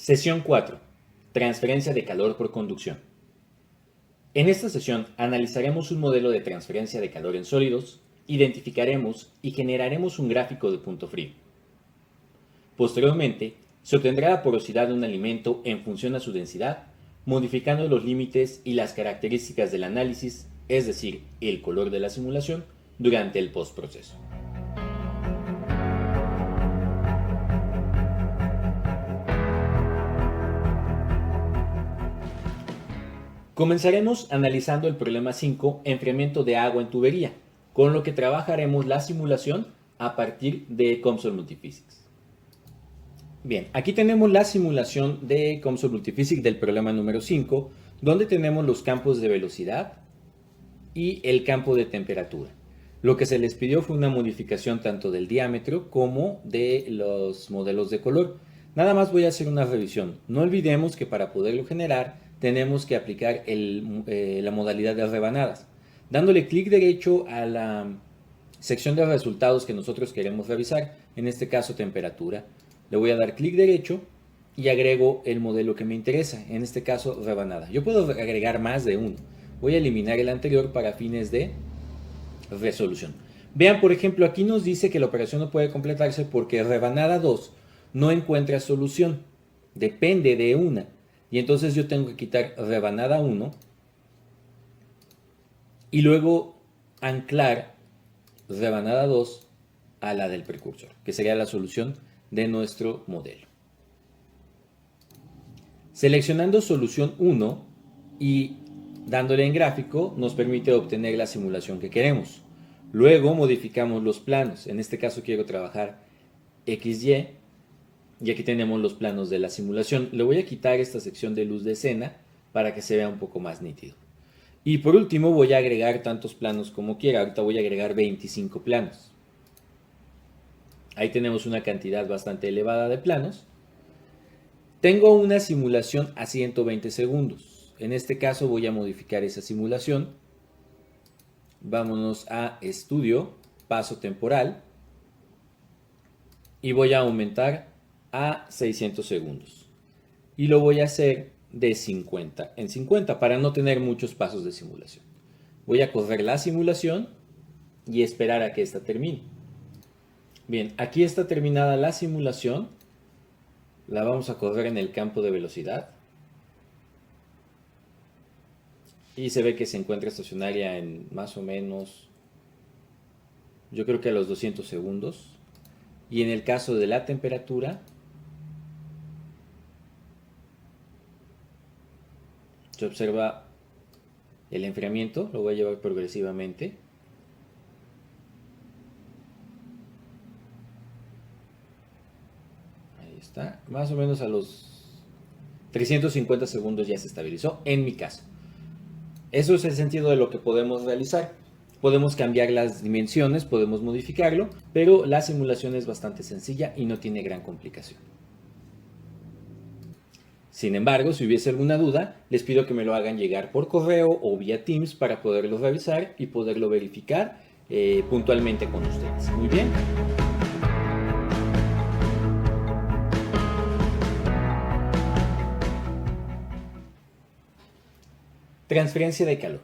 Sesión 4. Transferencia de calor por conducción. En esta sesión analizaremos un modelo de transferencia de calor en sólidos, identificaremos y generaremos un gráfico de punto frío. Posteriormente, se obtendrá la porosidad de un alimento en función a su densidad, modificando los límites y las características del análisis, es decir, el color de la simulación, durante el postproceso. Comenzaremos analizando el problema 5, enfriamiento de agua en tubería, con lo que trabajaremos la simulación a partir de COMSOL Multiphysics. Bien, aquí tenemos la simulación de COMSOL Multiphysics del problema número 5, donde tenemos los campos de velocidad y el campo de temperatura. Lo que se les pidió fue una modificación tanto del diámetro como de los modelos de color. Nada más voy a hacer una revisión. No olvidemos que para poderlo generar tenemos que aplicar la modalidad de rebanadas. Dándole clic derecho a la sección de resultados que nosotros queremos revisar, en este caso temperatura, le voy a dar clic derecho y agrego el modelo que me interesa, en este caso rebanada. Yo puedo agregar más de uno. Voy a eliminar el anterior para fines de resolución. Vean, por ejemplo, aquí nos dice que la operación no puede completarse porque rebanada 2 no encuentra solución. Depende de una. Y entonces yo tengo que quitar rebanada 1 y luego anclar rebanada 2 a la del precursor, que sería la solución de nuestro modelo. Seleccionando solución 1 y dándole en gráfico nos permite obtener la simulación que queremos. Luego modificamos los planos. En este caso quiero trabajar XY. Y aquí tenemos los planos de la simulación. Le voy a quitar esta sección de luz de escena para que se vea un poco más nítido. Y por último voy a agregar tantos planos como quiera. Ahorita voy a agregar 25 planos. Ahí tenemos una cantidad bastante elevada de planos. Tengo una simulación a 120 segundos. En este caso voy a modificar esa simulación. Vámonos a Estudio, Paso Temporal. Y voy a aumentar a 600 segundos. Y lo voy a hacer de 50 en 50 para no tener muchos pasos de simulación. Voy a correr la simulación y esperar a que esta termine. Bien, aquí está terminada la simulación. La vamos a correr en el campo de velocidad. Y se ve que se encuentra estacionaria en más o menos, yo creo que a los 200 segundos. Y en el caso de la temperatura, se observa el enfriamiento, lo voy a llevar progresivamente. Ahí está, más o menos a los 350 segundos ya se estabilizó, en mi caso. Eso es el sentido de lo que podemos realizar. Podemos cambiar las dimensiones, podemos modificarlo, pero la simulación es bastante sencilla y no tiene gran complicación. Sin embargo, si hubiese alguna duda, les pido que me lo hagan llegar por correo o vía Teams para poderlo revisar y poderlo verificar puntualmente con ustedes. Muy bien. Transferencia de calor.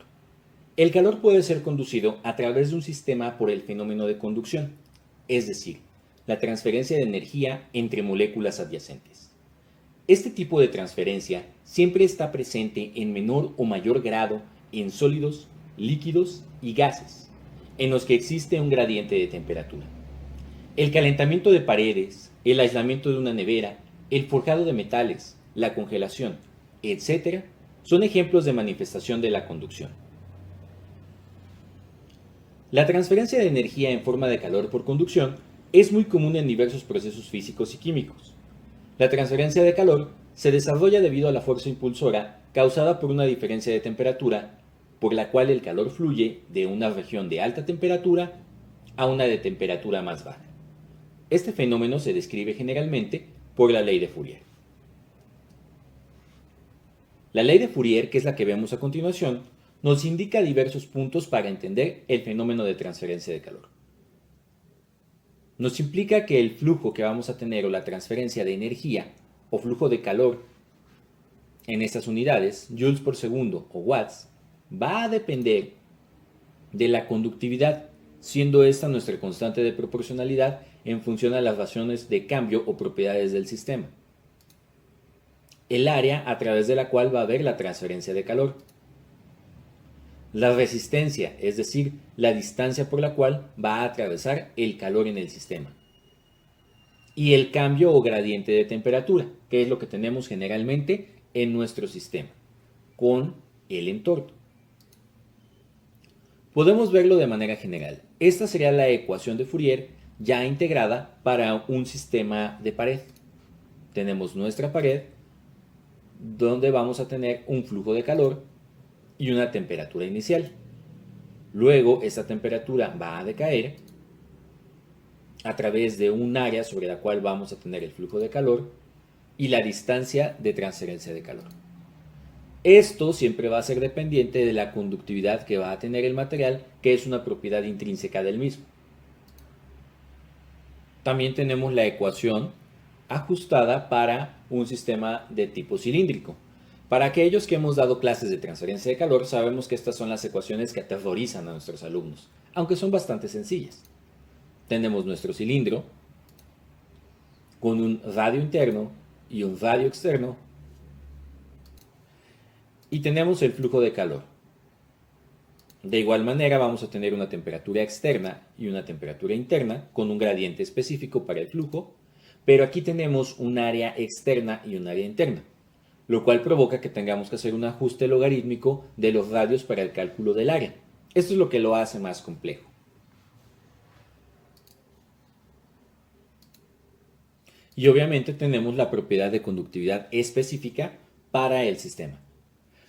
El calor puede ser conducido a través de un sistema por el fenómeno de conducción, es decir, la transferencia de energía entre moléculas adyacentes. Este tipo de transferencia siempre está presente en menor o mayor grado en sólidos, líquidos y gases, en los que existe un gradiente de temperatura. El calentamiento de paredes, el aislamiento de una nevera, el forjado de metales, la congelación, etc., son ejemplos de manifestación de la conducción. La transferencia de energía en forma de calor por conducción es muy común en diversos procesos físicos y químicos. La transferencia de calor se desarrolla debido a la fuerza impulsora causada por una diferencia de temperatura, por la cual el calor fluye de una región de alta temperatura a una de temperatura más baja. Este fenómeno se describe generalmente por la ley de Fourier. La ley de Fourier, que es la que vemos a continuación, nos indica diversos puntos para entender el fenómeno de transferencia de calor. Nos implica que el flujo que vamos a tener o la transferencia de energía o flujo de calor en estas unidades, joules por segundo o watts, va a depender de la conductividad, siendo esta nuestra constante de proporcionalidad en función a las razones de cambio o propiedades del sistema. El área a través de la cual va a haber la transferencia de calor. La resistencia, es decir, la distancia por la cual va a atravesar el calor en el sistema. Y el cambio o gradiente de temperatura, que es lo que tenemos generalmente en nuestro sistema, con el entorno. Podemos verlo de manera general. Esta sería la ecuación de Fourier ya integrada para un sistema de pared. Tenemos nuestra pared, donde vamos a tener un flujo de calor y una temperatura inicial. Luego, esta temperatura va a decaer a través de un área sobre la cual vamos a tener el flujo de calor y la distancia de transferencia de calor. Esto siempre va a ser dependiente de la conductividad que va a tener el material, que es una propiedad intrínseca del mismo. También tenemos la ecuación ajustada para un sistema de tipo cilíndrico. Para aquellos que hemos dado clases de transferencia de calor, sabemos que estas son las ecuaciones que aterrorizan a nuestros alumnos, aunque son bastante sencillas. Tenemos nuestro cilindro con un radio interno y un radio externo, y tenemos el flujo de calor. De igual manera vamos a tener una temperatura externa y una temperatura interna con un gradiente específico para el flujo, pero aquí tenemos un área externa y un área interna, lo cual provoca que tengamos que hacer un ajuste logarítmico de los radios para el cálculo del área. Esto es lo que lo hace más complejo. Y obviamente tenemos la propiedad de conductividad específica para el sistema.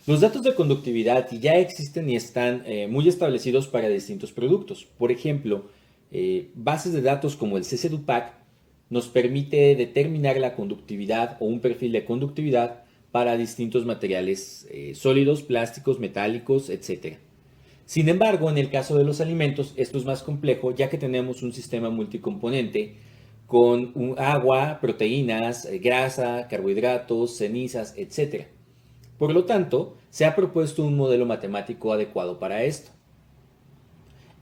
Los datos de conductividad ya existen y están muy establecidos para distintos productos. Por ejemplo, bases de datos como el CC2PAC nos permite determinar la conductividad o un perfil de conductividad para distintos materiales sólidos, plásticos, metálicos, etc. Sin embargo, en el caso de los alimentos, esto es más complejo, ya que tenemos un sistema multicomponente con agua, proteínas, grasa, carbohidratos, cenizas, etc. Por lo tanto, se ha propuesto un modelo matemático adecuado para esto.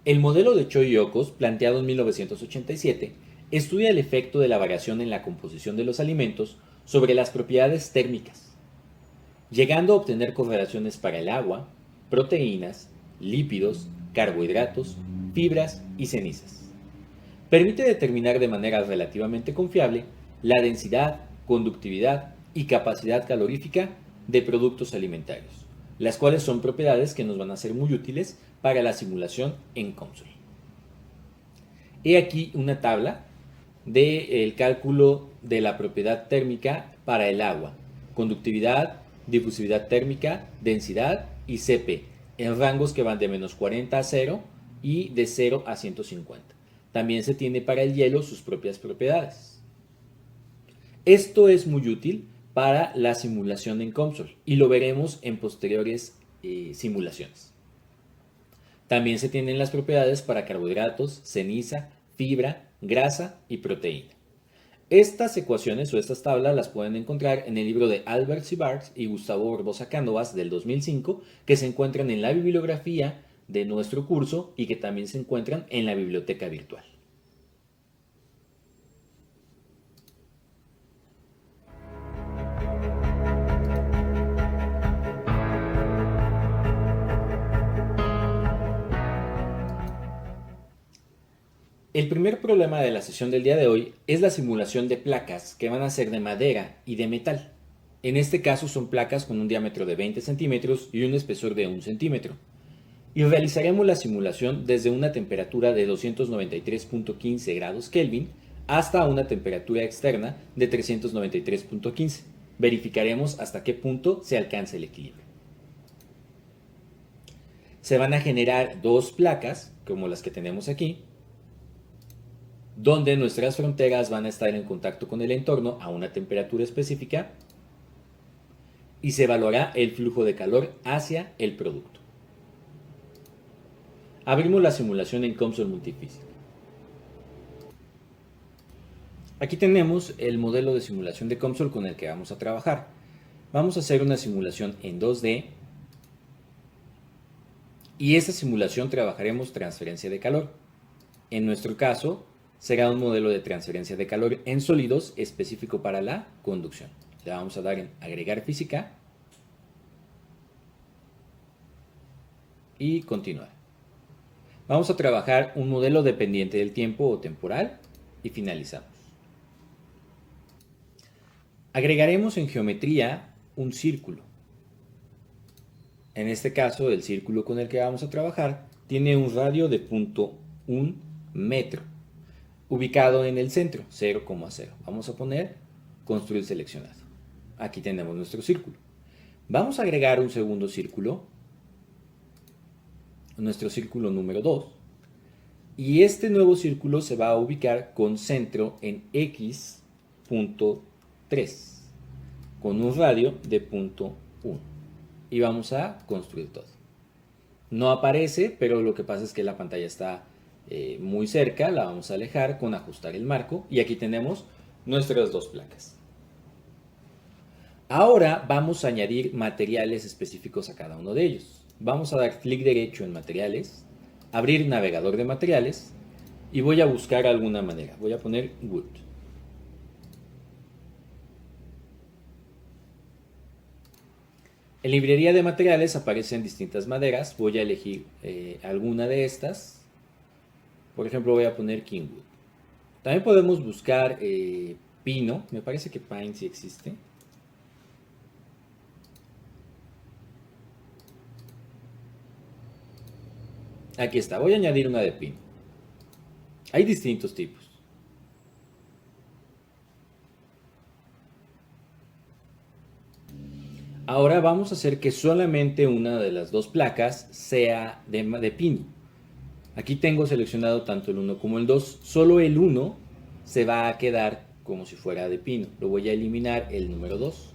El modelo de Choi-Okkos, planteado en 1987, estudia el efecto de la variación en la composición de los alimentos sobre las propiedades térmicas, llegando a obtener correlaciones para el agua, proteínas, lípidos, carbohidratos, fibras y cenizas. Permite determinar de manera relativamente confiable la densidad, conductividad y capacidad calorífica de productos alimentarios, las cuales son propiedades que nos van a ser muy útiles para la simulación en COMSOL. He aquí una tabla del cálculo de la propiedad térmica para el agua, conductividad, difusividad térmica, densidad y Cp, en rangos que van de menos 40 a 0 y de 0 a 150. También se tiene para el hielo sus propias propiedades. Esto es muy útil para la simulación en COMSOL y lo veremos en posteriores simulaciones. También se tienen las propiedades para carbohidratos, ceniza, fibra, grasa y proteína. Estas ecuaciones o estas tablas las pueden encontrar en el libro de Albert Sivart y Gustavo Barbosa Cánovas del 2005, que se encuentran en la bibliografía de nuestro curso y que también se encuentran en la biblioteca virtual. El primer problema de la sesión del día de hoy es la simulación de placas que van a ser de madera y de metal. En este caso son placas con un diámetro de 20 centímetros y un espesor de 1 centímetro. Y realizaremos la simulación desde una temperatura de 293.15 grados Kelvin hasta una temperatura externa de 393.15. Verificaremos hasta qué punto se alcanza el equilibrio. Se van a generar dos placas, como las que tenemos aquí, donde nuestras fronteras van a estar en contacto con el entorno a una temperatura específica y se evaluará el flujo de calor hacia el producto. Abrimos la simulación en COMSOL Multiphysics. Aquí tenemos el modelo de simulación de COMSOL con el que vamos a trabajar. Vamos a hacer una simulación en 2D y esa simulación trabajaremos transferencia de calor. En nuestro caso, será un modelo de transferencia de calor en sólidos específico para la conducción. Le vamos a dar en agregar física y continuar. Vamos a trabajar un modelo dependiente del tiempo o temporal y finalizamos. Agregaremos en geometría un círculo. En este caso, el círculo con el que vamos a trabajar tiene un radio de 0.1 metro, ubicado en el centro, 0,0. Vamos a poner construir seleccionado. Aquí tenemos nuestro círculo. Vamos a agregar un segundo círculo, nuestro círculo número 2, y este nuevo círculo se va a ubicar con centro en x.3, con un radio de 0.1. Y vamos a construir todo. No aparece, pero lo que pasa es que la pantalla está muy cerca, la vamos a alejar con ajustar el marco y aquí tenemos nuestras dos placas. Ahora vamos a añadir materiales específicos a cada uno de ellos. Vamos a dar clic derecho en materiales, abrir navegador de materiales y voy a buscar alguna manera. Voy a poner wood. En librería de materiales aparecen distintas maderas. Voy a elegir alguna de estas. Por ejemplo, voy a poner Kingwood. También podemos buscar pino. Me parece que pine sí existe. Aquí está. Voy a añadir una de pino. Hay distintos tipos. Ahora vamos a hacer que solamente una de las dos placas sea de pino. Aquí tengo seleccionado tanto el 1 como el 2. Solo el 1 se va a quedar como si fuera de pino. Lo voy a eliminar el número 2.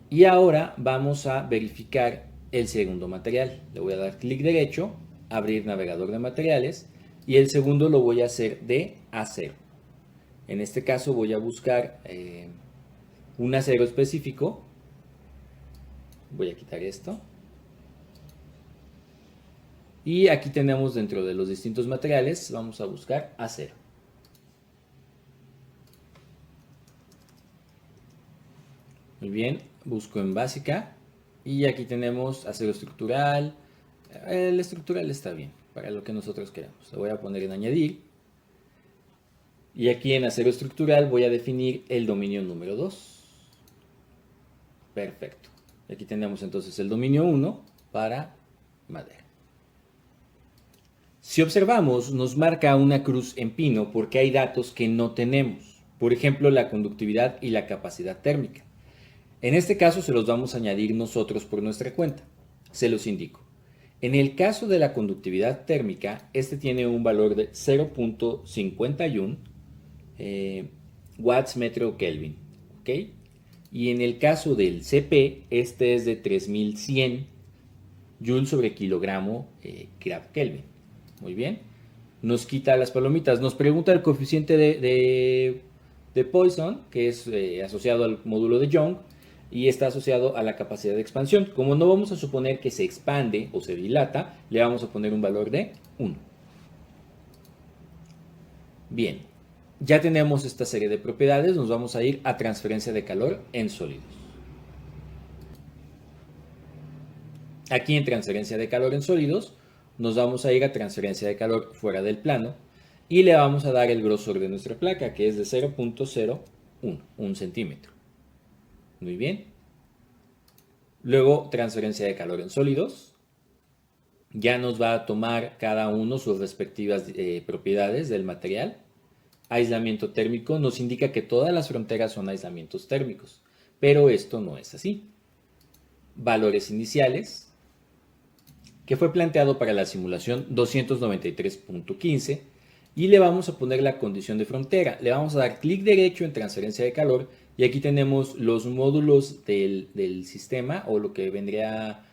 Y ahora vamos a verificar el segundo material. Le voy a dar clic derecho, abrir navegador de materiales y el segundo lo voy a hacer de acero. En este caso voy a buscar un acero específico. Voy a quitar esto. Y aquí tenemos dentro de los distintos materiales, vamos a buscar acero. Muy bien, busco en básica. Y aquí tenemos acero estructural. El estructural está bien, para lo que nosotros queramos. Lo voy a poner en añadir. Y aquí en acero estructural voy a definir el dominio número 2. Perfecto. Aquí tenemos entonces el dominio 1 para madera. Si observamos, nos marca una cruz en pino porque hay datos que no tenemos. Por ejemplo, la conductividad y la capacidad térmica. En este caso se los vamos a añadir nosotros por nuestra cuenta. Se los indico. En el caso de la conductividad térmica, este tiene un valor de 0.51 watts metro Kelvin. ¿Ok? Y en el caso del CP, este es de 3100 joules sobre kilogramo grado Kelvin. Muy bien. Nos quita las palomitas. Nos pregunta el coeficiente de Poisson, que es asociado al módulo de Young, y está asociado a la capacidad de expansión. Como no vamos a suponer que se expande o se dilata, le vamos a poner un valor de 1. Bien. Ya tenemos esta serie de propiedades, nos vamos a ir a transferencia de calor en sólidos. Aquí en transferencia de calor en sólidos, nos vamos a ir a transferencia de calor fuera del plano y le vamos a dar el grosor de nuestra placa, que es de 0.01, 1 centímetro. Muy bien. Luego, transferencia de calor en sólidos. Ya nos va a tomar cada uno sus respectivas propiedades del material. Aislamiento térmico nos indica que todas las fronteras son aislamientos térmicos, pero esto no es así. Valores iniciales, que fue planteado para la simulación 293.15, y le vamos a poner la condición de frontera. Le vamos a dar clic derecho en transferencia de calor y aquí tenemos los módulos del sistema, o lo que vendría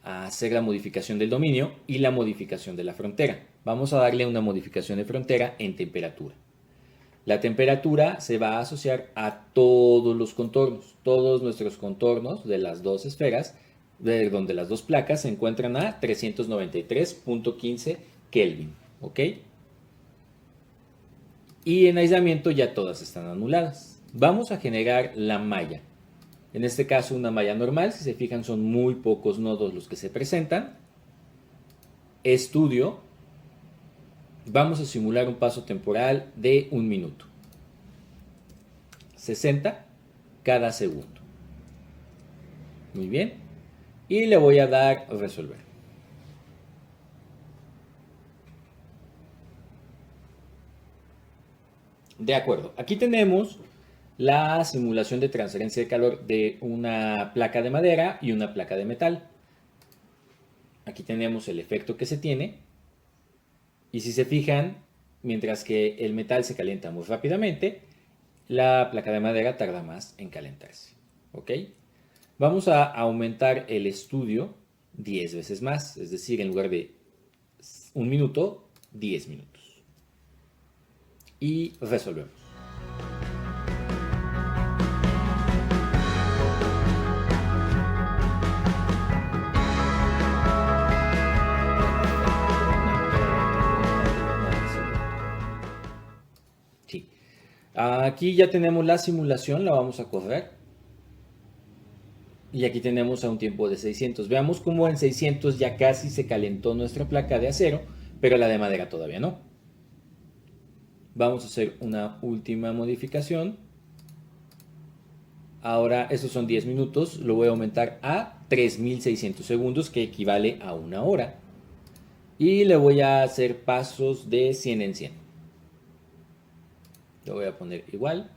a hacer la modificación del dominio y la modificación de la frontera. Vamos a darle una modificación de frontera en temperatura. La temperatura se va a asociar a todos los contornos. Todos nuestros contornos de las dos esferas, de donde las dos placas se encuentran a 393.15 Kelvin. ¿Ok? Y en aislamiento ya todas están anuladas. Vamos a generar la malla. En este caso una malla normal, si se fijan son muy pocos nodos los que se presentan. Estudio. Vamos a simular un paso temporal de 1 minuto. 60 cada segundo. Muy bien. Y le voy a dar resolver. De acuerdo. Aquí tenemos la simulación de transferencia de calor de una placa de madera y una placa de metal. Aquí tenemos el efecto que se tiene. Y si se fijan, mientras que el metal se calienta muy rápidamente, la placa de madera tarda más en calentarse. ¿Ok? Vamos a aumentar el estudio 10 veces más, es decir, en lugar de 1 minuto, 10 minutos. Y resolvemos. Sí. Aquí ya tenemos la simulación, la vamos a correr. Y aquí tenemos a un tiempo de 600. Veamos cómo en 600 ya casi se calentó nuestra placa de acero, pero la de madera todavía no. Vamos a hacer una última modificación. Ahora, estos son 10 minutos, lo voy a aumentar a 3600 segundos, que equivale a 1 hora. Y le voy a hacer pasos de 100 en 100. Lo voy a poner igual.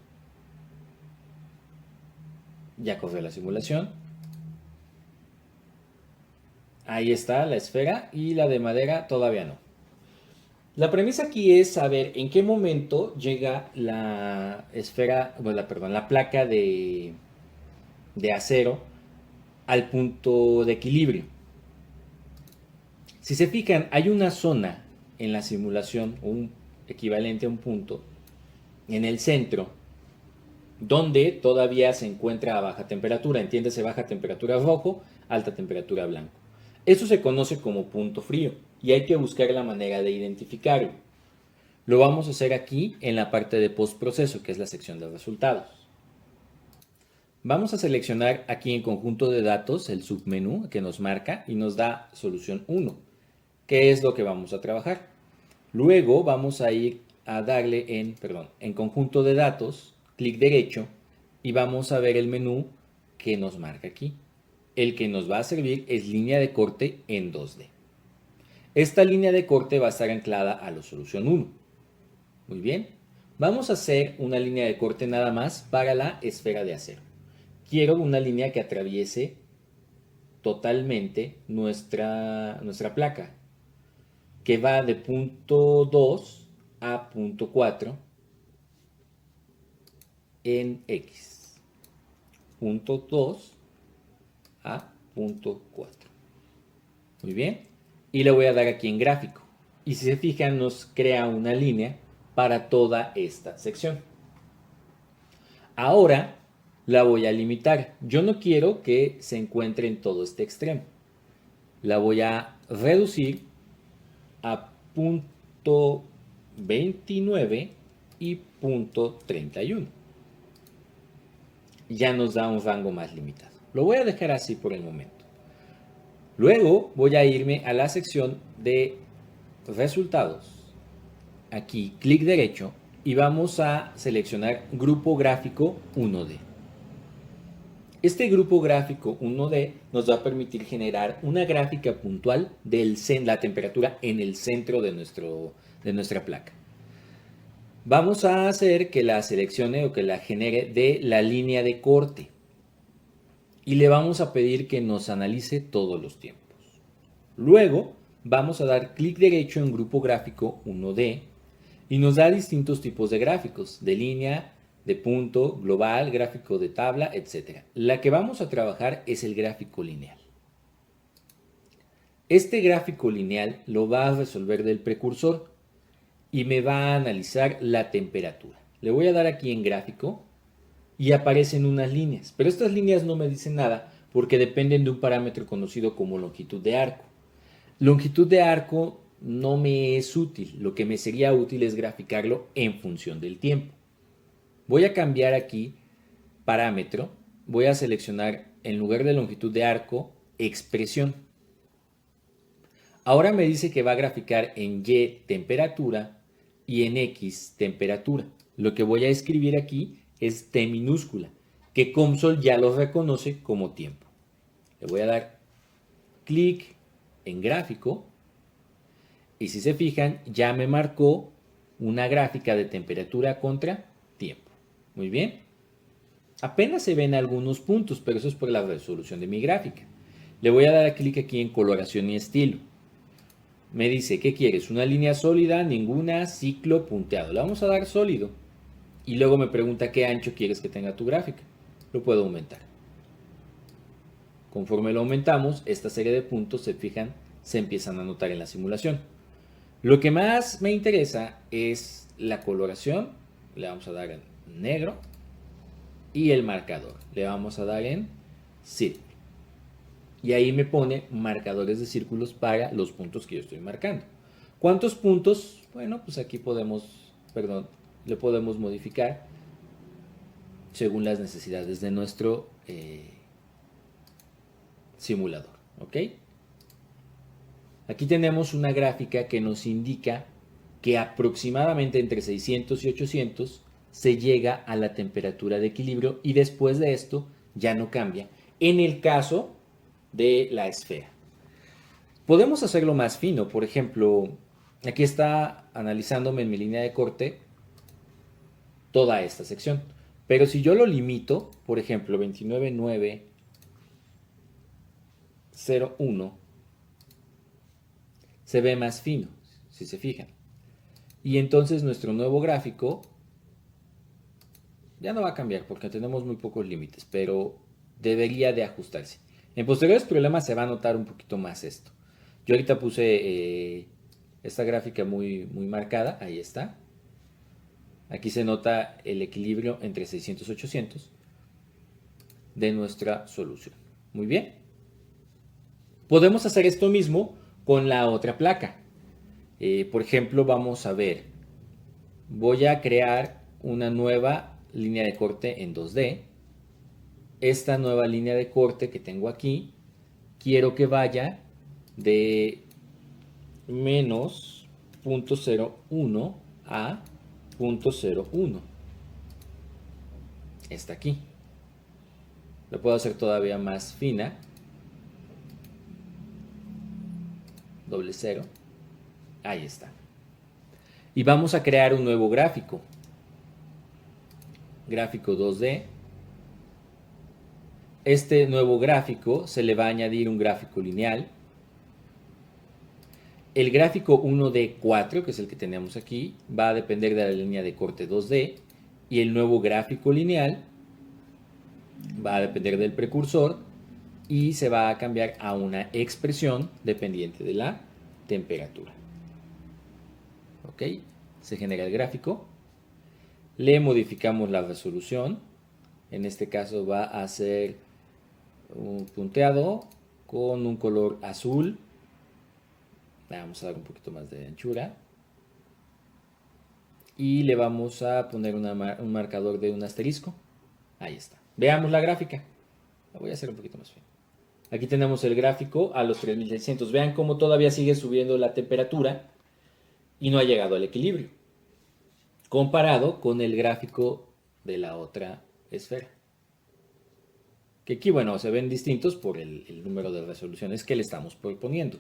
Ya corrió la simulación. Ahí está la esfera y la de madera todavía no. La premisa aquí es saber en qué momento llega la esfera, bueno, la placa de acero al punto de equilibrio. Si se fijan, hay una zona en la simulación, un equivalente a un punto, en el centro, donde todavía se encuentra a baja temperatura. Entiéndase, baja temperatura rojo, alta temperatura blanco. Eso se conoce como punto frío y hay que buscar la manera de identificarlo. Lo vamos a hacer aquí en la parte de postproceso, que es la sección de resultados. Vamos a seleccionar aquí en conjunto de datos el submenú que nos marca y nos da solución 1, que es lo que vamos a trabajar. Luego vamos a ir a darle en conjunto de datos, clic derecho, y vamos a ver el menú que nos marca aquí. El que nos va a servir es línea de corte en 2D. Esta línea de corte va a estar anclada a la solución 1. Muy bien. Vamos a hacer una línea de corte nada más para la esfera de acero. Quiero una línea que atraviese totalmente nuestra placa, que va de punto 2 a punto 4 en X. Punto 2 a punto 4. Muy bien. Y le voy a dar aquí en gráfico. Y si se fijan, nos crea una línea para toda esta sección. Ahora la voy a limitar. Yo no quiero que se encuentre en todo este extremo. La voy a reducir a punto 29 y punto 31. Ya nos da un rango más limitado. Lo voy a dejar así por el momento. Luego voy a irme a la sección de resultados. Aquí, clic derecho, y vamos a seleccionar grupo gráfico 1D. Este grupo gráfico 1D nos va a permitir generar una gráfica puntual de la temperatura en el centro de nuestra placa. Vamos a hacer que la seleccione o que la genere de la línea de corte. Y le vamos a pedir que nos analice todos los tiempos. Luego vamos a dar clic derecho en grupo gráfico 1D y nos da distintos tipos de gráficos, de línea, de punto, global, gráfico de tabla, etc. La que vamos a trabajar es el gráfico lineal. Este gráfico lineal lo va a resolver del precursor y me va a analizar la temperatura. Le voy a dar aquí en gráfico y aparecen unas líneas. Pero estas líneas no me dicen nada porque dependen de un parámetro conocido como longitud de arco. Longitud de arco no me es útil. Lo que me sería útil es graficarlo en función del tiempo. Voy a cambiar aquí parámetro. Voy a seleccionar en lugar de longitud de arco, expresión. Ahora me dice que va a graficar en Y temperatura y en X temperatura. Lo que voy a escribir aquí es T minúscula, que COMSOL ya lo reconoce como tiempo. Le voy a dar clic en gráfico y si se fijan ya me marcó una gráfica de temperatura contra tiempo. Muy bien. Apenas se ven algunos puntos, pero eso es por la resolución de mi gráfica. Le voy a dar clic aquí en coloración y estilo. Me dice, ¿qué quieres? ¿Una línea sólida? Ninguna, ciclo, punteado. Le vamos a dar sólido. Y luego me pregunta qué ancho quieres que tenga tu gráfica. Lo puedo aumentar. Conforme lo aumentamos, esta serie de puntos, se fijan, se empiezan a notar en la simulación. Lo que más me interesa es la coloración. Le vamos a dar en negro. Y el marcador. Le vamos a dar en círculo. Y ahí me pone marcadores de círculos para los puntos que yo estoy marcando. ¿Cuántos puntos? Bueno, pues aquí le podemos modificar según las necesidades de nuestro simulador. ¿Ok? Aquí tenemos una gráfica que nos indica que aproximadamente entre 600 y 800 se llega a la temperatura de equilibrio y después de esto ya no cambia. En el caso de la esfera. Podemos hacerlo más fino, por ejemplo, aquí está analizándome en mi línea de corte toda esta sección, pero si yo lo limito, por ejemplo, 29.901, se ve más fino, si se fijan. Y entonces nuestro nuevo gráfico ya no va a cambiar porque tenemos muy pocos límites, pero debería de ajustarse. En posteriores problemas se va a notar un poquito más esto. Yo ahorita puse esta gráfica muy marcada, ahí está. Aquí se nota el equilibrio entre 600 y 800 de nuestra solución. Muy bien. Podemos hacer esto mismo con la otra placa. Por ejemplo, vamos a ver. Voy a crear una nueva línea de corte en 2D. Esta nueva línea de corte que tengo aquí, quiero que vaya de menos 0.01 a 0.01. Está aquí. Lo puedo hacer todavía más fina. Doble cero. Ahí está. Y vamos a crear un nuevo gráfico. Gráfico 2D. Este nuevo gráfico se le va a añadir un gráfico lineal. El gráfico 1D4, que es el que tenemos aquí, va a depender de la línea de corte 2D. Y el nuevo gráfico lineal va a depender del precursor y se va a cambiar a una expresión dependiente de la temperatura. ¿Ok? Se genera el gráfico. Le modificamos la resolución. En este caso va a ser un punteado con un color azul. Vamos a dar un poquito más de anchura. Y le vamos a poner un marcador de un asterisco. Ahí está. Veamos la gráfica. La voy a hacer un poquito más fina. Aquí tenemos el gráfico a los 3600. Vean cómo todavía sigue subiendo la temperatura y no ha llegado al equilibrio, comparado con el gráfico de la otra esfera. Que aquí, bueno, se ven distintos por el número de resoluciones que le estamos proponiendo.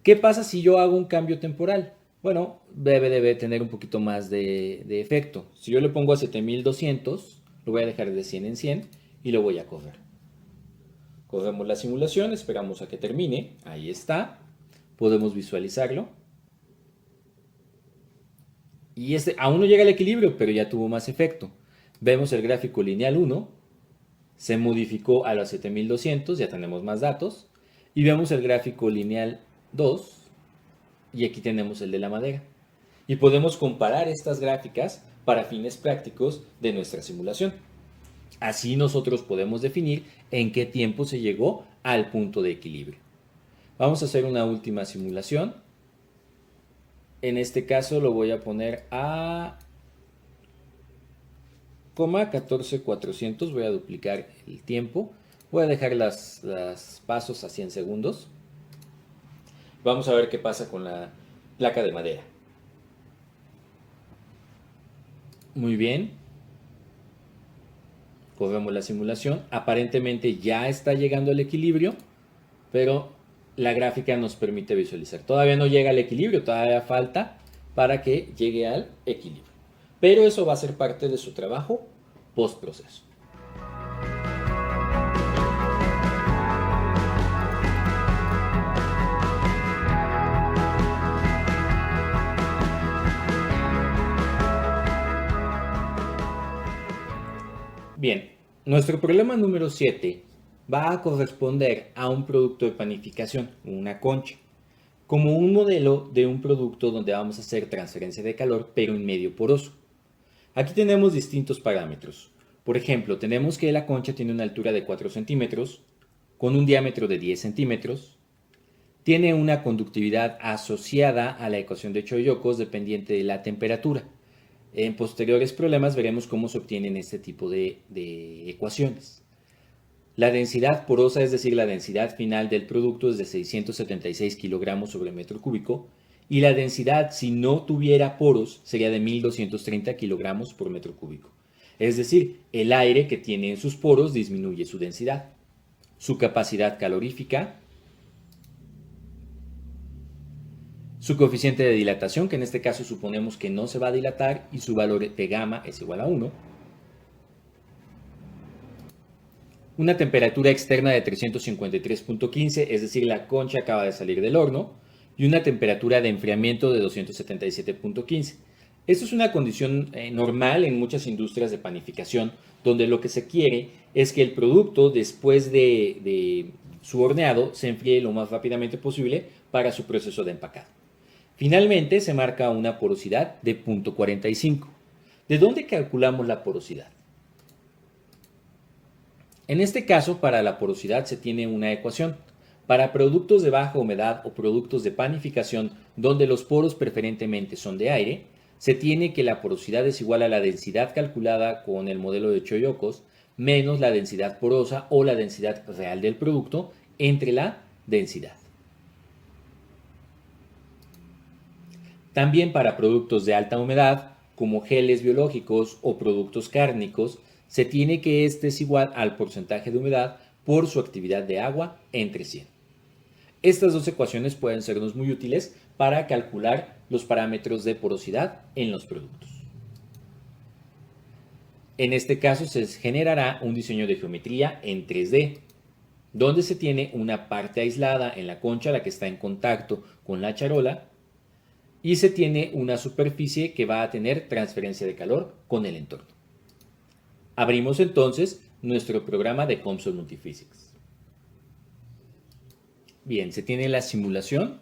¿Qué pasa si yo hago un cambio temporal? Bueno, debe tener un poquito más de efecto. Si yo le pongo a 7200, lo voy a dejar de 100 en 100 y lo voy a correr. Corremos la simulación, esperamos a que termine. Ahí está. Podemos visualizarlo. Y aún no llega al equilibrio, pero ya tuvo más efecto. Vemos el gráfico lineal 1. Se modificó a los 7200, ya tenemos más datos. Y vemos el gráfico lineal 2. Y aquí tenemos el de la madera. Y podemos comparar estas gráficas para fines prácticos de nuestra simulación. Así nosotros podemos definir en qué tiempo se llegó al punto de equilibrio. Vamos a hacer una última simulación. En este caso lo voy a poner a 14,400. Voy a duplicar el tiempo. Voy a dejar los pasos a 100 segundos. Vamos a ver qué pasa con la placa de madera. Muy bien. Corremos la simulación. Aparentemente ya está llegando al equilibrio, pero la gráfica nos permite visualizar. Todavía no llega al equilibrio, todavía falta para que llegue al equilibrio. Pero eso va a ser parte de su trabajo post-proceso. Bien, nuestro problema número 7 va a corresponder a un producto de panificación, una concha, como un modelo de un producto donde vamos a hacer transferencia de calor, pero en medio poroso. Aquí tenemos distintos parámetros. Por ejemplo, tenemos que la concha tiene una altura de 4 centímetros, con un diámetro de 10 centímetros, tiene una conductividad asociada a la ecuación de Choyokos dependiente de la temperatura. En posteriores problemas veremos cómo se obtienen este tipo de ecuaciones. La densidad porosa, es decir, la densidad final del producto, es de 676 kilogramos sobre metro cúbico, y la densidad, si no tuviera poros, sería de 1230 kilogramos por metro cúbico. Es decir, el aire que tiene en sus poros disminuye su densidad. Su capacidad calorífica, su coeficiente de dilatación, que en este caso suponemos que no se va a dilatar, y su valor de gamma es igual a 1. Una temperatura externa de 353.15, es decir, la concha acaba de salir del horno, y una temperatura de enfriamiento de 277.15. Esto es una condición normal en muchas industrias de panificación, donde lo que se quiere es que el producto, después de su horneado, se enfríe lo más rápidamente posible para su proceso de empacado. Finalmente, se marca una porosidad de 0.45. ¿De dónde calculamos la porosidad? En este caso, para la porosidad se tiene una ecuación. Para productos de baja humedad o productos de panificación donde los poros preferentemente son de aire, se tiene que la porosidad es igual a la densidad calculada con el modelo de Choyokos menos la densidad porosa o la densidad real del producto entre la densidad. También para productos de alta humedad, como geles biológicos o productos cárnicos, se tiene que este es igual al porcentaje de humedad por su actividad de agua entre 100. Estas dos ecuaciones pueden sernos muy útiles para calcular los parámetros de porosidad en los productos. En este caso se generará un diseño de geometría en 3D, donde se tiene una parte aislada en la concha, la que está en contacto con la charola, y se tiene una superficie que va a tener transferencia de calor con el entorno. Abrimos entonces nuestro programa de COMSOL Multiphysics. Bien, se tiene la simulación.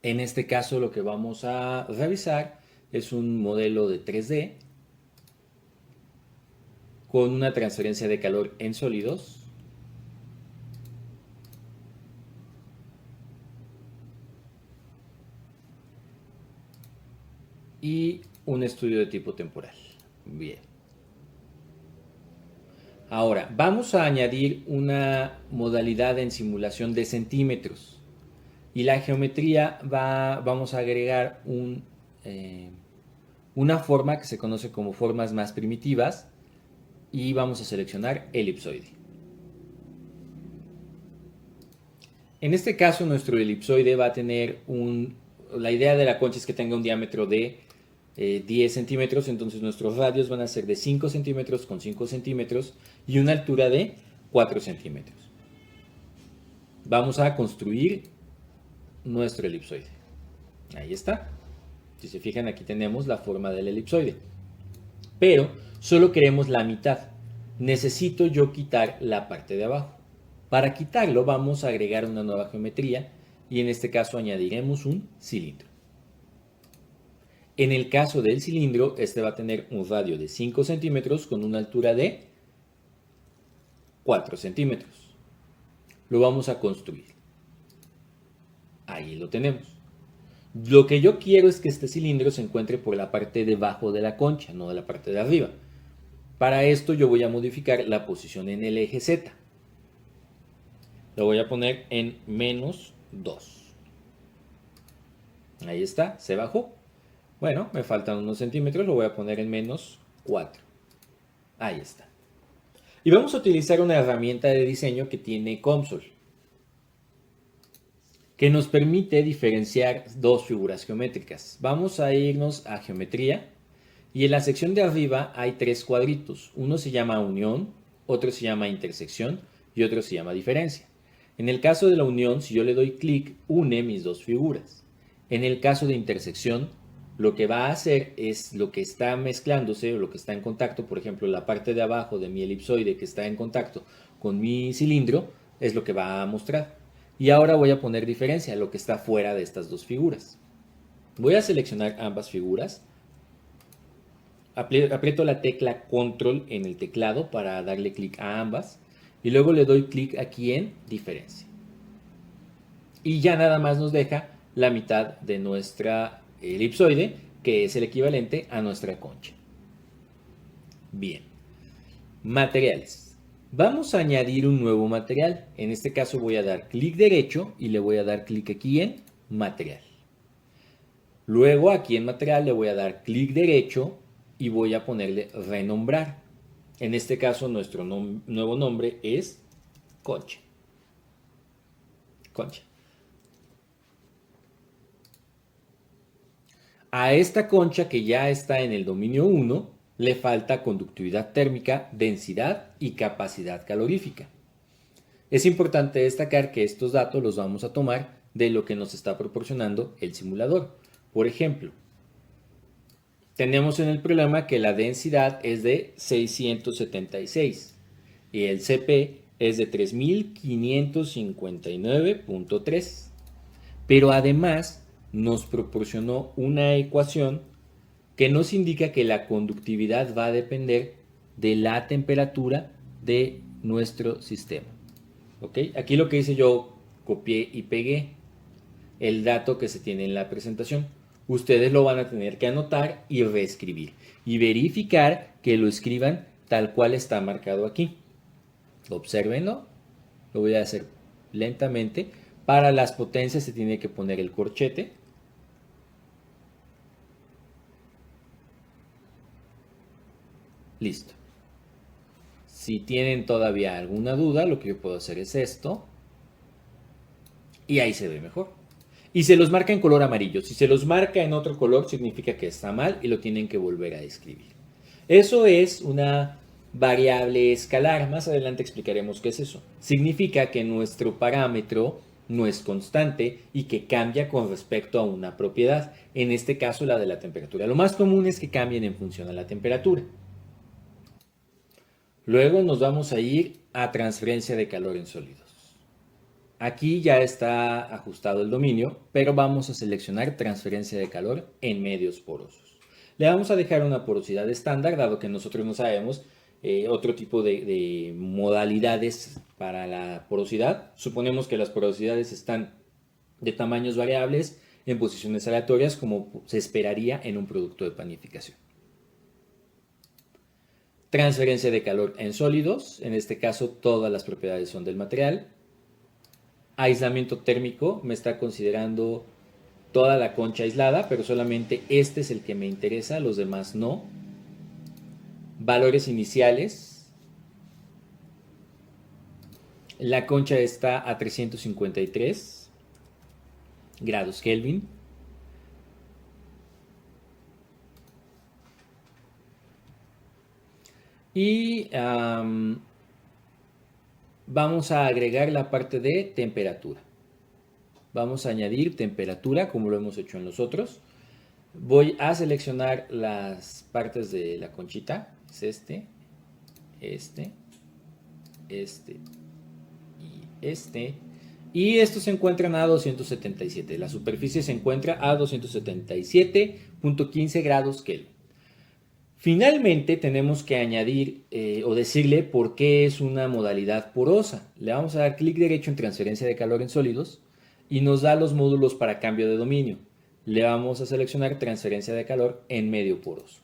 En este caso lo que vamos a revisar es un modelo de 3D con una transferencia de calor en sólidos. Y un estudio de tipo temporal. Bien. Ahora, vamos a añadir una modalidad en simulación de centímetros. Y la geometría vamos a agregar una forma que se conoce como formas más primitivas. Y vamos a seleccionar elipsoide. En este caso, nuestro elipsoide va a tener la idea de la concha es que tenga un diámetro de 10 centímetros, entonces nuestros radios van a ser de 5 centímetros con 5 centímetros y una altura de 4 centímetros. Vamos a construir nuestro elipsoide. Ahí está. Si se fijan, aquí tenemos la forma del elipsoide. Pero solo queremos la mitad. Necesito yo quitar la parte de abajo. Para quitarlo vamos a agregar una nueva geometría y en este caso añadiremos un cilindro. En el caso del cilindro, este va a tener un radio de 5 centímetros con una altura de 4 centímetros. Lo vamos a construir. Ahí lo tenemos. Lo que yo quiero es que este cilindro se encuentre por la parte de abajo de la concha, no de la parte de arriba. Para esto yo voy a modificar la posición en el eje Z. Lo voy a poner en -2. Ahí está, se bajó. Bueno, me faltan unos centímetros, lo voy a poner en -4. Ahí está. Y vamos a utilizar una herramienta de diseño que tiene COMSOL, que nos permite diferenciar dos figuras geométricas. Vamos a irnos a geometría y en la sección de arriba hay tres cuadritos. Uno se llama unión, otro se llama intersección y otro se llama diferencia. En el caso de la unión, si yo le doy clic, une mis dos figuras. En el caso de intersección, lo que va a hacer es lo que está mezclándose o lo que está en contacto, por ejemplo, la parte de abajo de mi elipsoide que está en contacto con mi cilindro, es lo que va a mostrar. Y ahora voy a poner diferencia, lo que está fuera de estas dos figuras. Voy a seleccionar ambas figuras. Aprieto la tecla control en el teclado para darle clic a ambas. Y luego le doy clic aquí en diferencia. Y ya nada más nos deja la mitad de nuestra elipsoide, que es el equivalente a nuestra concha. Bien. Materiales. Vamos a añadir un nuevo material. En este caso voy a dar clic derecho y le voy a dar clic aquí en material. Luego aquí en material le voy a dar clic derecho y voy a ponerle renombrar. En este caso nuestro nuevo nombre es concha. Concha. A esta concha que ya está en el dominio 1 le falta conductividad térmica, densidad y capacidad calorífica. Es importante destacar que estos datos los vamos a tomar de lo que nos está proporcionando el simulador. Por ejemplo, tenemos en el problema que la densidad es de 676 y el CP es de 3559.3, pero además nos proporcionó una ecuación que nos indica que la conductividad va a depender de la temperatura de nuestro sistema. ¿Ok? Aquí lo que hice yo, copié y pegué el dato que se tiene en la presentación. Ustedes lo van a tener que anotar y reescribir y verificar que lo escriban tal cual está marcado aquí. Obsérvenlo, lo voy a hacer lentamente. Para las potencias se tiene que poner el corchete. Listo. Si tienen todavía alguna duda, lo que yo puedo hacer es esto. Y ahí se ve mejor. Y se los marca en color amarillo. Si se los marca en otro color, significa que está mal y lo tienen que volver a escribir. Eso es una variable escalar. Más adelante explicaremos qué es eso. Significa que nuestro parámetro no es constante y que cambia con respecto a una propiedad. En este caso, la de la temperatura. Lo más común es que cambien en función a la temperatura. Luego nos vamos a ir a transferencia de calor en sólidos. Aquí ya está ajustado el dominio, pero vamos a seleccionar transferencia de calor en medios porosos. Le vamos a dejar una porosidad estándar, dado que nosotros no sabemos otro tipo de modalidades para la porosidad. Suponemos que las porosidades están de tamaños variables en posiciones aleatorias, como se esperaría en un producto de panificación. Transferencia de calor en sólidos, en este caso todas las propiedades son del material. Aislamiento térmico, me está considerando toda la concha aislada, pero solamente este es el que me interesa, los demás no. Valores iniciales. La concha está a 353 grados Kelvin. Y vamos a agregar la parte de temperatura. Vamos a añadir temperatura como lo hemos hecho en los otros. Voy a seleccionar las partes de la conchita. Es este y este. Y estos se encuentran a 277. La superficie se encuentra a 277.15 grados Kelvin. Finalmente tenemos que añadir o decirle por qué es una modalidad porosa. Le vamos a dar clic derecho en transferencia de calor en sólidos y nos da los módulos para cambio de dominio. Le vamos a seleccionar transferencia de calor en medio poroso.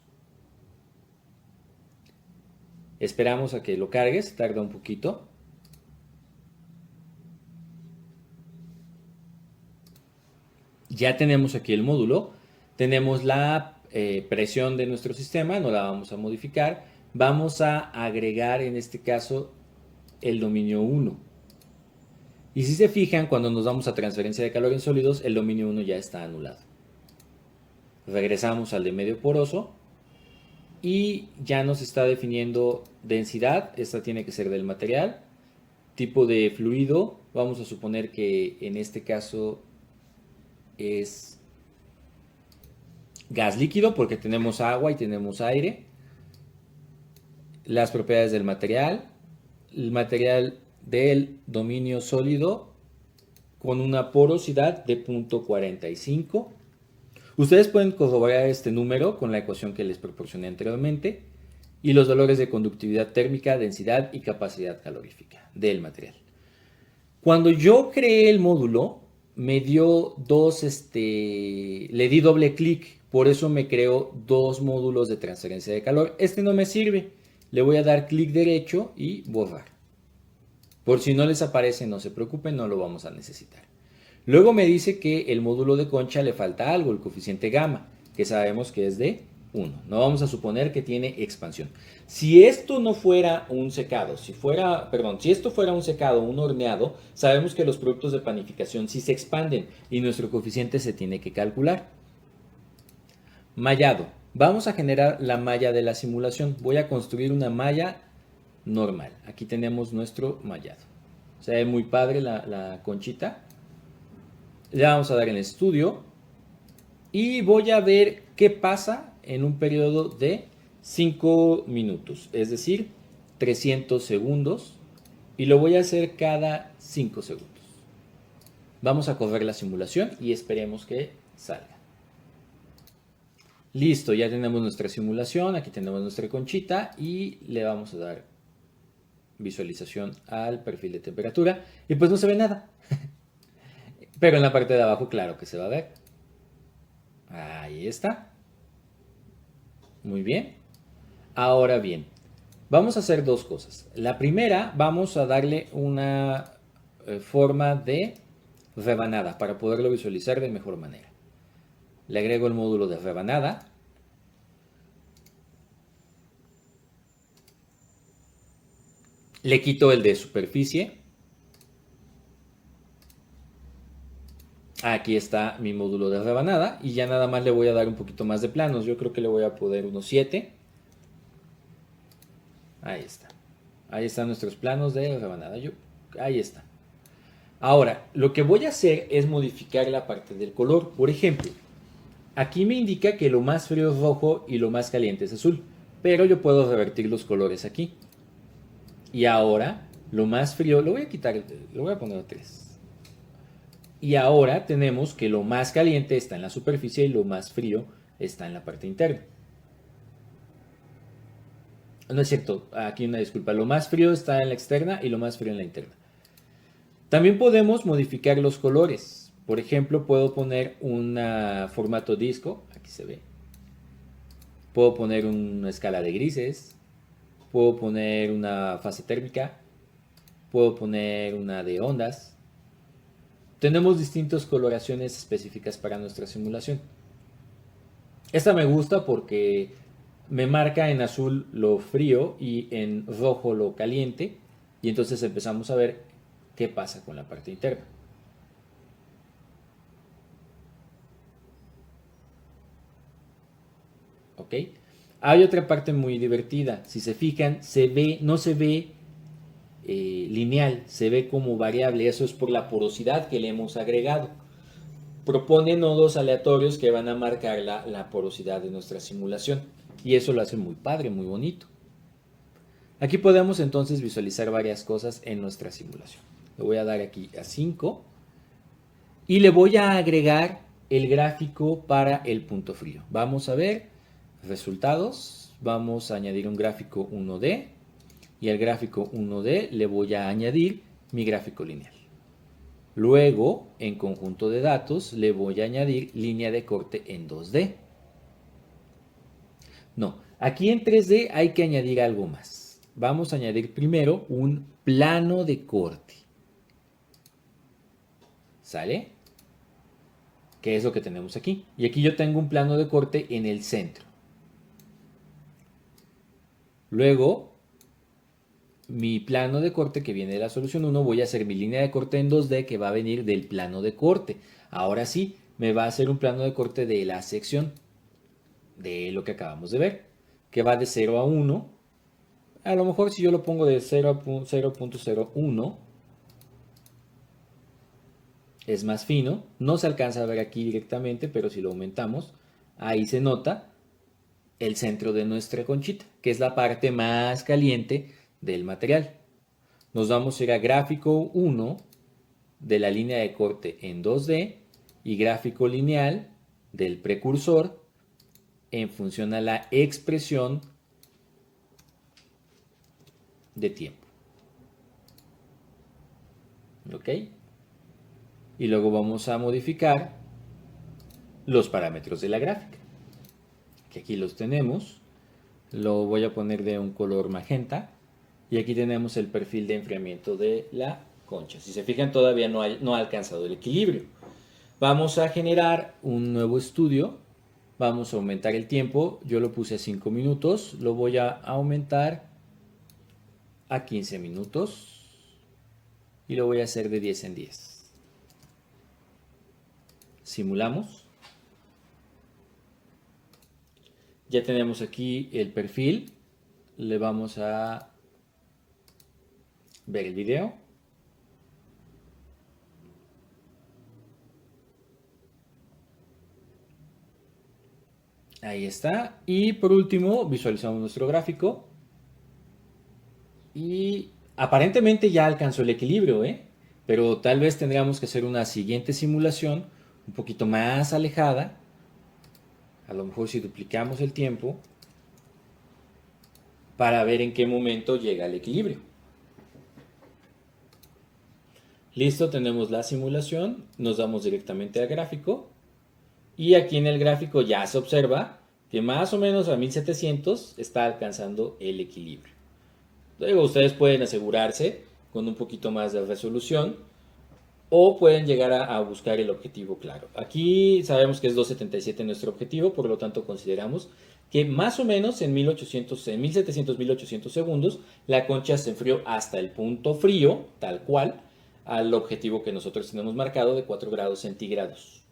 Esperamos a que lo cargues, tarda un poquito. Ya tenemos aquí el módulo, tenemos la presión de nuestro sistema, no la vamos a modificar. Vamos a agregar en este caso el dominio 1. Y si se fijan, cuando nos vamos a transferencia de calor en sólidos, el dominio 1 ya está anulado. Regresamos al de medio poroso y ya nos está definiendo densidad, esta tiene que ser del material. Tipo de fluido, vamos a suponer que en este caso es gas líquido porque tenemos agua y tenemos aire. Las propiedades del material, el material del dominio sólido con una porosidad de 0.45. Ustedes pueden corroborar este número con la ecuación que les proporcioné anteriormente y los valores de conductividad térmica, densidad y capacidad calorífica del material. Cuando yo creé el módulo, me dio le di doble clic, por eso me creó dos módulos de transferencia de calor. Este no me sirve, le voy a dar clic derecho y borrar. Por si no les aparece, no se preocupen, no lo vamos a necesitar. Luego me dice que el módulo de concha le falta algo, el coeficiente gamma, que sabemos que es de 1. No vamos a suponer que tiene expansión. Si esto no fuera un secado, si esto fuera un secado, un horneado, sabemos que los productos de panificación sí se expanden y nuestro coeficiente se tiene que calcular. Mallado. Vamos a generar la malla de la simulación. Voy a construir una malla normal. Aquí tenemos nuestro mallado. Se ve muy padre la conchita. Le vamos a dar en estudio y voy a ver qué pasa en un periodo de 5 minutos, es decir, 300 segundos, y lo voy a hacer cada 5 segundos. Vamos a correr la simulación y esperemos que salga. Listo, ya tenemos nuestra simulación, aquí tenemos nuestra conchita y le vamos a dar visualización al perfil de temperatura y pues no se ve nada. Pero en la parte de abajo claro que se va a ver. Ahí está. Muy bien. Ahora bien, vamos a hacer dos cosas. La primera, vamos a darle una forma de rebanada para poderlo visualizar de mejor manera. Le agrego el módulo de rebanada. Le quito el de superficie. Aquí está mi módulo de rebanada y ya nada más le voy a dar un poquito más de planos. Yo creo que le voy a poner unos 7. Ahí está. Ahí están nuestros planos de rebanada. Ahí está. Ahora, lo que voy a hacer es modificar la parte del color. Por ejemplo, aquí me indica que lo más frío es rojo y lo más caliente es azul. Pero yo puedo revertir los colores aquí. Y ahora, lo más frío, lo voy a quitar, lo voy a poner a 3. Y ahora tenemos que lo más caliente está en la superficie y lo más frío está en la parte interna. No es cierto, aquí una disculpa. Lo más frío está en la externa y lo más frío en la interna. También podemos modificar los colores. Por ejemplo, puedo poner un formato disco. Aquí se ve. Puedo poner una escala de grises. Puedo poner una fase térmica. Puedo poner una de ondas. Tenemos distintas coloraciones específicas para nuestra simulación. Esta me gusta porque me marca en azul lo frío y en rojo lo caliente. Y entonces empezamos a ver qué pasa con la parte interna. ¿Ok? Hay otra parte muy divertida. Si se fijan, no se ve lineal, se ve como variable. Eso es por la porosidad que le hemos agregado. Propone nodos aleatorios que van a marcar la porosidad de nuestra simulación. Y eso lo hace muy padre, muy bonito. Aquí podemos entonces visualizar varias cosas en nuestra simulación. Le voy a dar aquí a 5 y le voy a agregar el gráfico para el punto frío. Vamos a ver resultados. Vamos a añadir un gráfico 1D y al gráfico 1D le voy a añadir mi gráfico lineal. Luego, en conjunto de datos, le voy a añadir línea de corte en 2D. No, aquí en 3D hay que añadir algo más. Vamos a añadir primero un plano de corte. ¿Sale? Que es lo que tenemos aquí. Y aquí yo tengo un plano de corte en el centro. Luego, mi plano de corte que viene de la solución 1, voy a hacer mi línea de corte en 2D que va a venir del plano de corte. Ahora sí, me va a hacer un plano de corte de la sección de lo que acabamos de ver, que va de 0 a 1. A lo mejor si yo lo pongo de 0 a 0.01, es más fino. No se alcanza a ver aquí directamente, pero si lo aumentamos, ahí se nota el centro de nuestra conchita, que es la parte más caliente del material. Nos vamos a ir a gráfico 1 de la línea de corte en 2D y gráfico lineal del precursor en función a la expresión de tiempo. ¿Ok? Y luego vamos a modificar los parámetros de la gráfica, que aquí los tenemos. Lo voy a poner de un color magenta. Y aquí tenemos el perfil de enfriamiento de la concha. Si se fijan, todavía no ha alcanzado el equilibrio. Vamos a generar un nuevo estudio. Vamos a aumentar el tiempo. Yo lo puse a 5 minutos. Lo voy a aumentar a 15 minutos. Y lo voy a hacer de 10 en 10. Simulamos. Ya tenemos aquí el perfil. Le vamos a ver el video. Ahí está. Y por último, visualizamos nuestro gráfico. Y aparentemente ya alcanzó el equilibrio, pero tal vez tendríamos que hacer una siguiente simulación un poquito más alejada. A lo mejor si duplicamos el tiempo para ver en qué momento llega el equilibrio. Listo, tenemos la simulación. Nos damos directamente al gráfico. Y aquí en el gráfico ya se observa que más o menos a 1700 está alcanzando el equilibrio. Luego ustedes pueden asegurarse con un poquito más de resolución o pueden llegar a buscar el objetivo claro. Aquí sabemos que es 277 nuestro objetivo, por lo tanto consideramos que más o menos en 1700-1800 segundos la concha se enfrió hasta el punto frío, tal cual, al objetivo que nosotros tenemos marcado de 4 grados centígrados.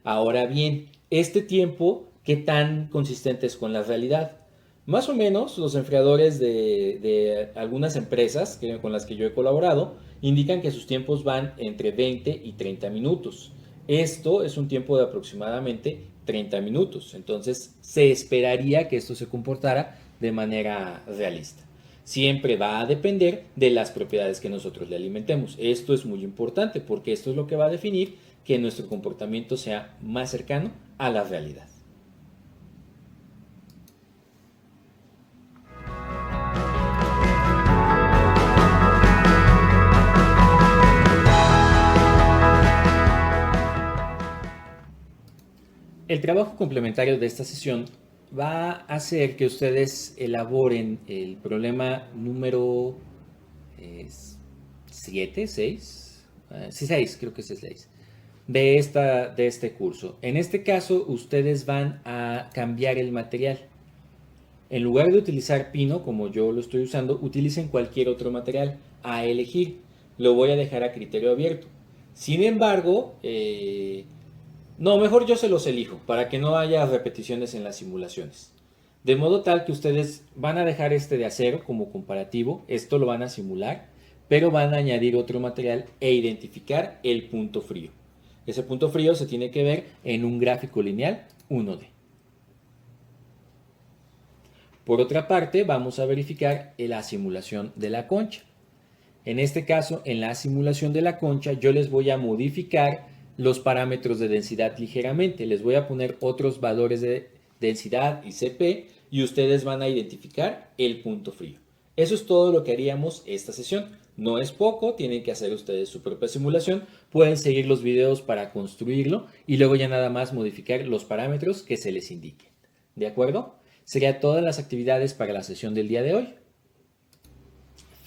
Ahora bien, este tiempo, ¿qué tan consistente es con la realidad? Más o menos los enfriadores de algunas empresas con las que yo he colaborado indican que sus tiempos van entre 20 y 30 minutos. Esto es un tiempo de aproximadamente 30 minutos. Entonces se esperaría que esto se comportara de manera realista. Siempre va a depender de las propiedades que nosotros le alimentemos. Esto es muy importante porque esto es lo que va a definir que nuestro comportamiento sea más cercano a la realidad. El trabajo complementario de esta sesión va a hacer que ustedes elaboren el problema número 7, 6, 6, creo que es 6, de este curso. En este caso, ustedes van a cambiar el material. En lugar de utilizar pino, como yo lo estoy usando, utilicen cualquier otro material a elegir. Lo voy a dejar a criterio abierto. Sin embargo, no, mejor yo se los elijo para que no haya repeticiones en las simulaciones. De modo tal que ustedes van a dejar este de acero como comparativo, esto lo van a simular, pero van a añadir otro material e identificar el punto frío. Ese punto frío se tiene que ver en un gráfico lineal 1D. Por otra parte, vamos a verificar la simulación de la concha. En este caso, en la simulación de la concha, yo les voy a modificar los parámetros de densidad ligeramente. Les voy a poner otros valores de densidad y CP y ustedes van a identificar el punto frío. Eso es todo lo que haríamos esta sesión. No es poco, tienen que hacer ustedes su propia simulación, pueden seguir los videos para construirlo y luego ya nada más modificar los parámetros que se les indiquen. ¿De acuerdo? Serían todas las actividades para la sesión del día de hoy.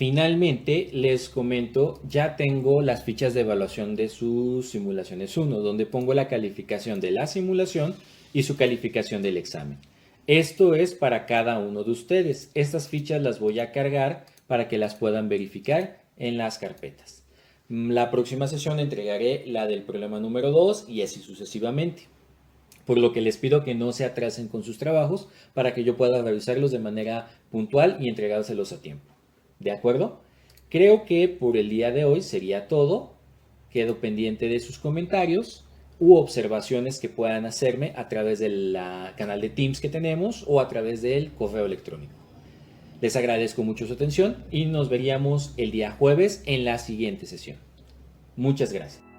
Finalmente, les comento, ya tengo las fichas de evaluación de sus simulaciones 1, donde pongo la calificación de la simulación y su calificación del examen. Esto es para cada uno de ustedes. Estas fichas las voy a cargar para que las puedan verificar en las carpetas. La próxima sesión entregaré la del problema número 2 y así sucesivamente. Por lo que les pido que no se atrasen con sus trabajos para que yo pueda revisarlos de manera puntual y entregárselos a tiempo. ¿De acuerdo? Creo que por el día de hoy sería todo. Quedo pendiente de sus comentarios u observaciones que puedan hacerme a través del canal de Teams que tenemos o a través del correo electrónico. Les agradezco mucho su atención y nos veríamos el día jueves en la siguiente sesión. Muchas gracias.